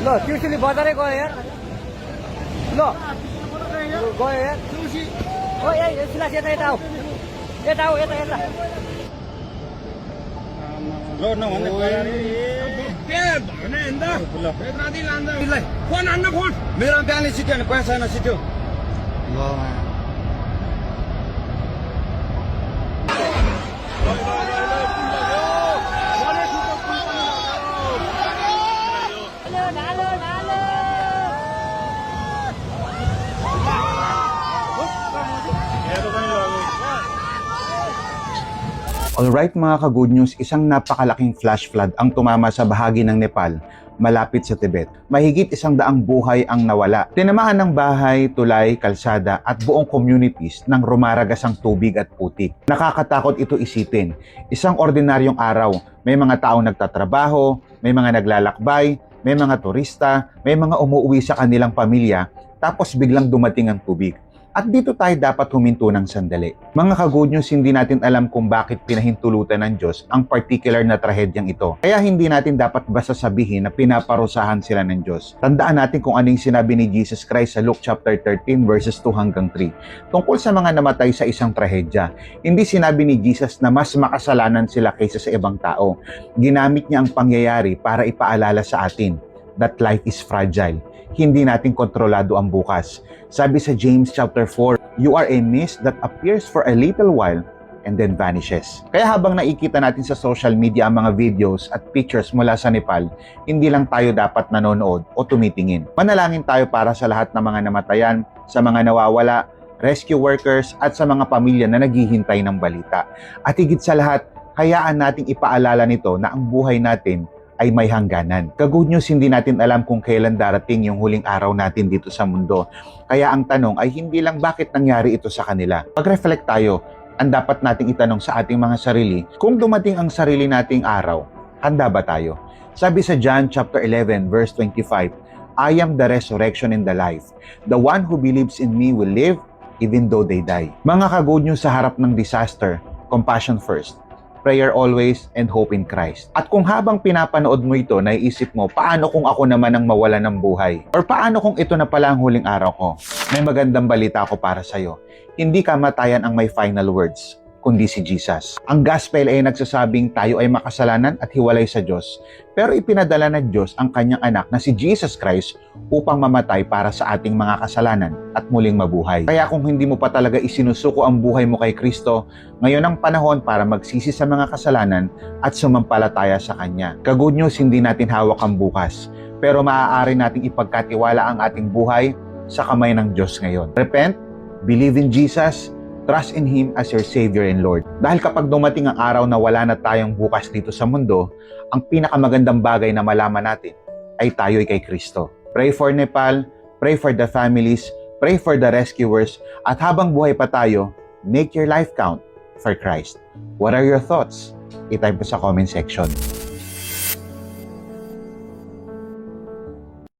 लो ट्यूशली बजारे गयो यार लो गयो यार ओ ए सिला यता यता आऊ यता आऊ यता यता लो न भन्ने फोन हान्न फोन मेरो बिहानै सिट्यो भने पैसा नसिट्यो ल Alright mga ka-good news, isang napakalaking flash flood ang tumama sa bahagi ng Nepal, malapit sa Tibet. Mahigit 100 buhay ang nawala. Tinamaan ng bahay, tulay, kalsada at buong communities ng rumaragas ang tubig at putik. Nakakatakot ito isipin. Isang ordinaryong araw, may mga taong nagtatrabaho, may mga naglalakbay, may mga turista, may mga umuwi sa kanilang pamilya, tapos biglang dumating ang tubig. At dito tayo dapat huminto ng sandali. Mga ka-good news, hindi natin alam kung bakit pinahintulutan ng Diyos ang particular na trahedyang ito. Kaya hindi natin dapat basta sabihin na pinaparusahan sila ng Diyos. Tandaan natin kung anong sinabi ni Jesus Christ sa Luke chapter 13 verses 2 hanggang 3. Tungkol sa mga namatay sa isang trahedya. Hindi sinabi ni Jesus na mas makasalanan sila kaysa sa ibang tao. Ginamit niya ang pangyayari para ipaalala sa atin that life is fragile. Hindi natin kontrolado ang bukas. Sabi sa James chapter 4, you are a mist that appears for a little while and then vanishes. Kaya habang nakikita natin sa social media ang mga videos at pictures mula sa Nepal, hindi lang tayo dapat nanonood o tumitingin. Manalangin tayo para sa lahat ng mga namatayan, sa mga nawawala, rescue workers at sa mga pamilya na naghihintay ng balita. At higit sa lahat, hayaan nating ipaalala nito na ang buhay natin ay may hangganan. Ka-good news, hindi natin alam kung kailan darating yung huling araw natin dito sa mundo. Kaya ang tanong ay hindi lang bakit nangyari ito sa kanila. Pag-reflect tayo, ang dapat nating itanong sa ating mga sarili, kung dumating ang sarili nating araw, handa ba tayo? Sabi sa John chapter 11 verse 25, I am the resurrection and the life. The one who believes in me will live even though they die. Mga ka-good news, sa harap ng disaster, compassion first, prayer always, and hope in Christ. At kung habang pinapanood mo ito, naiisip mo, paano kung ako naman ang mawala ng buhay? Or paano kung ito na pala ang huling araw ko? May magandang balita ako para sa'yo. Hindi kamatayan ang may final words, kundi si Jesus. Ang gospel ay nagsasabing tayo ay makasalanan at hiwalay sa Diyos. Pero ipinadala ng Diyos ang kanyang anak na si Jesus Christ upang mamatay para sa ating mga kasalanan at muling mabuhay. Kaya kung hindi mo pa talaga isinusuko ang buhay mo kay Kristo, ngayon ang panahon para magsisi sa mga kasalanan at sumampalataya sa Kanya. Ka-good news, hindi natin hawak ang bukas, pero maaari nating ipagkatiwala ang ating buhay sa kamay ng Diyos ngayon. Repent, believe in Jesus, trust in Him as your Savior and Lord. Dahil kapag dumating ang araw na wala na tayong bukas dito sa mundo, ang pinakamagandang bagay na malaman natin ay tayo ay kay Kristo. Pray for Nepal, pray for the families, pray for the rescuers, at habang buhay pa tayo, make your life count for Christ. What are your thoughts? I-type po sa comment section.